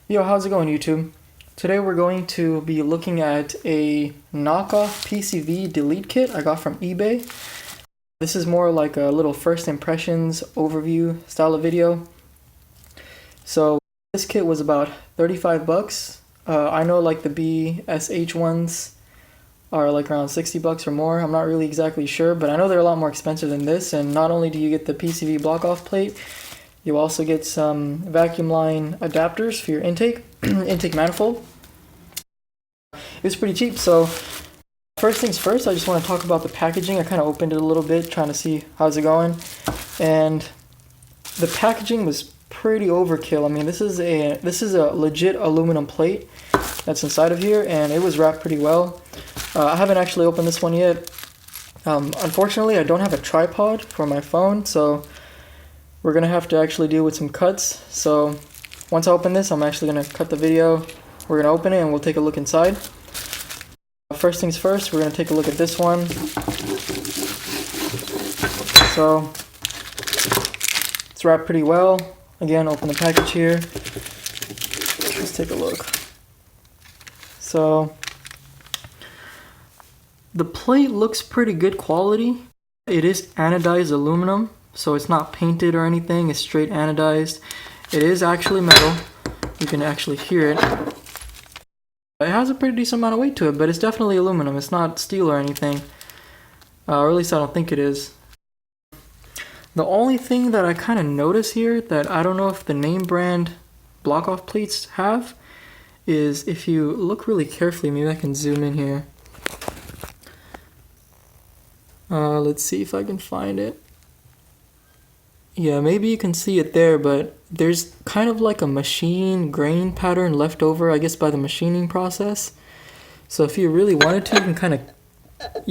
Yo, how's it going, YouTube? Today we're going to be looking at a knockoff PCV delete kit I got from eBay. This is more like a little first impressions overview style of video. So this kit was about 35 bucks. I know like the BSH ones are like around 60 bucks or more. I'm not really exactly sure, but I know they're a lot more expensive than this. And not only do you get the PCV block off plate, you also get some vacuum line adapters for your intake manifold. It was pretty cheap. So first things first, I just want to talk about the packaging. I kind of opened it a little bit, trying to see how's it going. And the packaging was pretty overkill. I mean, this is a legit aluminum plate that's inside of here, and it was wrapped pretty well. I haven't actually opened this one yet. Unfortunately, I don't have a tripod for my phone, so we're gonna have to actually deal with some cuts. So once I open this, I'm actually gonna cut the video. We're gonna open it and we'll take a look inside. First things first, we're gonna take a look at this one. So it's wrapped pretty well. Again, open the package here. Let's take a look. So the plate looks pretty good quality. It is anodized aluminum, so it's not painted or anything. It's straight anodized. It is actually metal. You can actually hear it. It has a pretty decent amount of weight to it, but it's definitely aluminum. It's not steel or anything. Or at least I don't think it is. The only thing that I kind of notice here that I don't know if the name brand block off plates have is if you look really carefully, maybe I can zoom in here. Let's see if I can find it. Yeah, maybe you can see it there, but there's kind of like a machine grain pattern left over, I guess, by the machining process. So if you really wanted to, you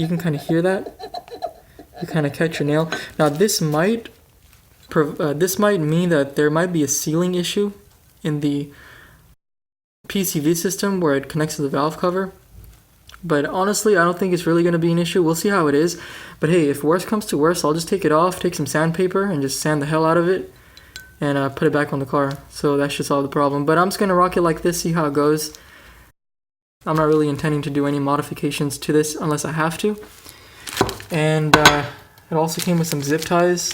can kind of hear that. You kind of catch your nail. Now this might mean that there might be a sealing issue in the PCV system where it connects to the valve cover. But honestly, I don't think it's really going to be an issue. We'll see how it is. But hey, if worse comes to worse, I'll just take it off, take some sandpaper, and just sand the hell out of it, and put it back on the car. So that should solve the problem. But I'm just going to rock it like this, see how it goes. I'm not really intending to do any modifications to this unless I have to. And it also came with some zip ties.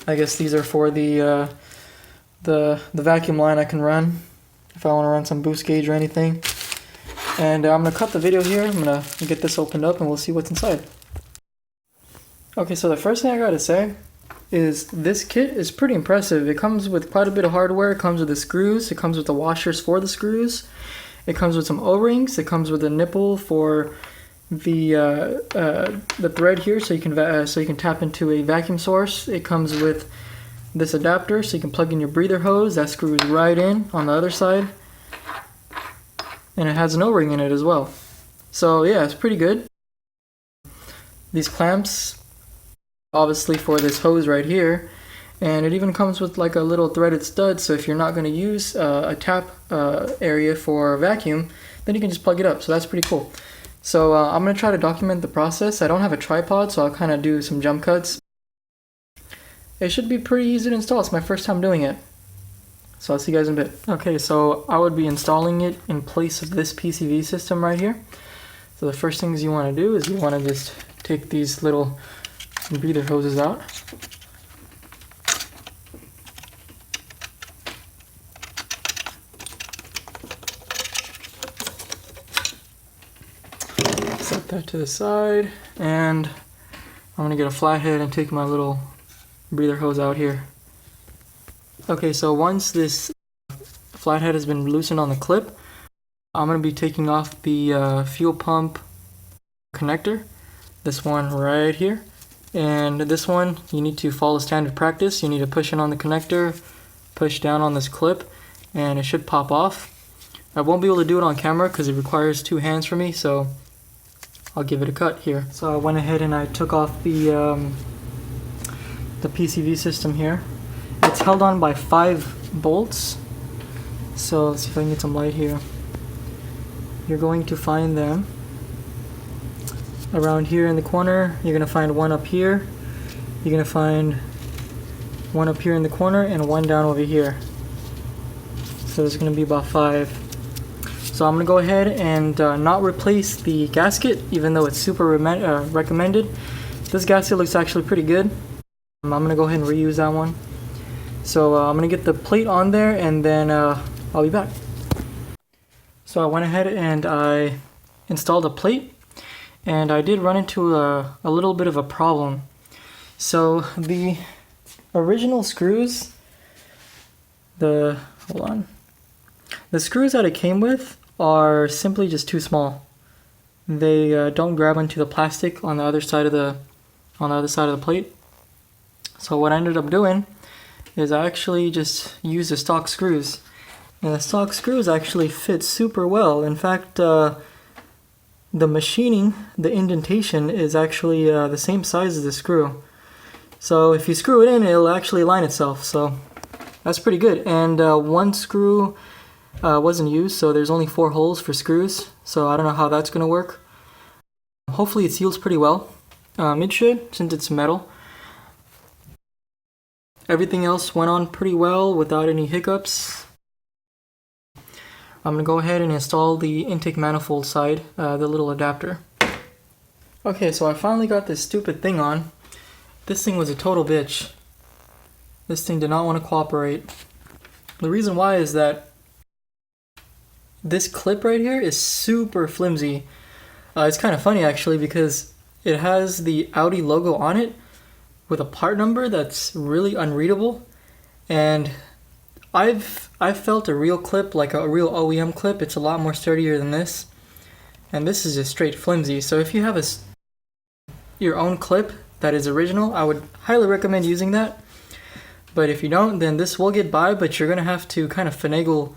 I guess these are for the vacuum line I can run if I want to run some boost gauge or anything. And I'm going to cut the video here. I'm going to get this opened up and we'll see what's inside. Okay, so the first thing I got to say is this kit is pretty impressive. It comes with quite a bit of hardware. It comes with the screws. It comes with the washers for the screws. It comes with some O-rings. It comes with a nipple for the thread here, so you can tap into a vacuum source. It comes with this adapter, so you can plug in your breather hose. That screws right in on the other side. And it has an O-ring in it as well. So yeah, it's pretty good. These clamps, obviously for this hose right here. And it even comes with like a little threaded stud, so if you're not going to use a tap area for vacuum, then you can just plug it up. So that's pretty cool. So I'm going to try to document the process. I don't have a tripod, so I'll kind of do some jump cuts. It should be pretty easy to install. It's my first time doing it. So I'll see you guys in a bit. Okay, so I would be installing it in place of this PCV system right here. So the first things you want to do is you want to just take these little breather hoses out. Set that to the side, and I'm going to get a flathead and take my little breather hose out here. Okay, so once this flathead has been loosened on the clip, I'm going to be taking off the fuel pump connector, this one right here. And this one, you need to follow standard practice. You need to push in on the connector, push down on this clip, and it should pop off. I won't be able to do it on camera because it requires two hands for me, so I'll give it a cut here. So I went ahead and I took off the PCV system here. It's held on by 5 bolts. So let's see if I can get some light here. You're going to find them around here in the corner. You're going to find one up here. You're going to find one up here in the corner and one down over here. So so there's going to be about 5. So I'm going to go ahead and not replace the gasket, even though it's super recommended. This gasket looks actually pretty good. I'm going to go ahead and reuse that one. So I'm going to get the plate on there, and then I'll be back. So I went ahead and I installed a plate, and I did run into a little bit of a problem. So the original screws, the screws that it came with are simply just too small. They don't grab onto the plastic on the other side of the plate. So what I ended up doing is I actually just used the stock screws. And the stock screws actually fit super well. In fact, the machining, the indentation is actually the same size as the screw. So if you screw it in, it'll actually line itself. So that's pretty good. And one screw wasn't used, so there's only 4 holes for screws. So I don't know how that's going to work. Hopefully it seals pretty well. It should, since it's metal. Everything else went on pretty well without any hiccups. I'm going to go ahead and install the intake manifold side, the little adapter. Okay, so I finally got this stupid thing on. This thing was a total bitch. This thing did not want to cooperate. The reason why is that this clip right here is super flimsy. It's kind of funny actually, because it has the Audi logo on it with a part number that's really unreadable, and I've felt a real clip, like a real OEM clip. It's a lot more sturdier than this, and this is just straight flimsy. So if you have your own clip that is original, I would highly recommend using that. But if you don't, then this will get by, but you're gonna have to kind of finagle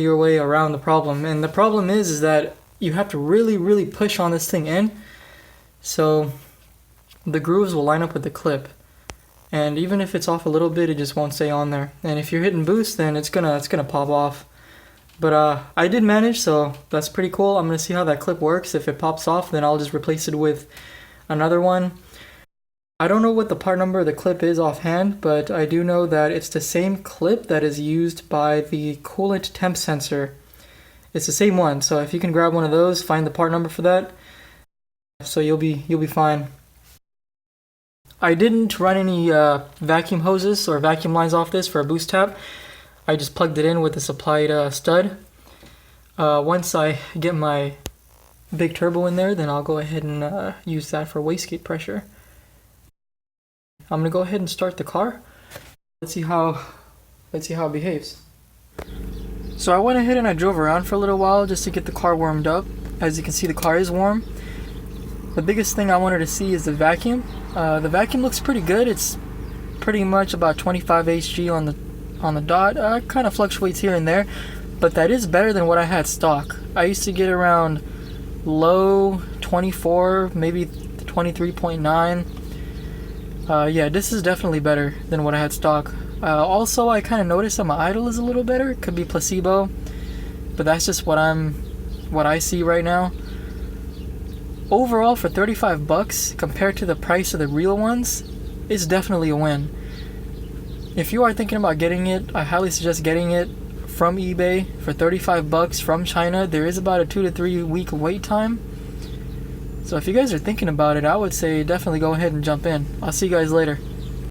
your way around the problem. And the problem is that you have to really push on this thing in, so the grooves will line up with the clip. And even if it's off a little bit, it just won't stay on there. And if you're hitting boost, then it's gonna pop off. But I did manage, so that's pretty cool. I'm gonna see how that clip works. If it pops off, then I'll just replace it with another one. I don't know what the part number of the clip is offhand, but I do know that it's the same clip that is used by the coolant temp sensor. It's the same one, so if you can grab one of those, find the part number for that, so you'll be fine. I didn't run any vacuum hoses or vacuum lines off this for a boost tap. I just plugged it in with a supplied stud. Once I get my big turbo in there, then I'll go ahead and use that for wastegate pressure. I'm gonna go ahead and start the car. Let's see how it behaves. So I went ahead and I drove around for a little while just to get the car warmed up. As you can see, the car is warm. The biggest thing I wanted to see is the vacuum. The vacuum looks pretty good. It's pretty much about 25 hg on the dot. Kind of fluctuates here and there, but that is better than what I had stock. I used to get around low 24, maybe 23.9. Yeah, this is definitely better than what I had stock. Also, I kind of noticed that my idle is a little better. It could be placebo, but that's just what I see right now. Overall, for 35 bucks compared to the price of the real ones, it's definitely a win. If you are thinking about getting it, I highly suggest getting it from eBay for 35 bucks from China. There is about a 2 to 3 week wait time. So if you guys are thinking about it, I would say definitely go ahead and jump in. I'll see you guys later.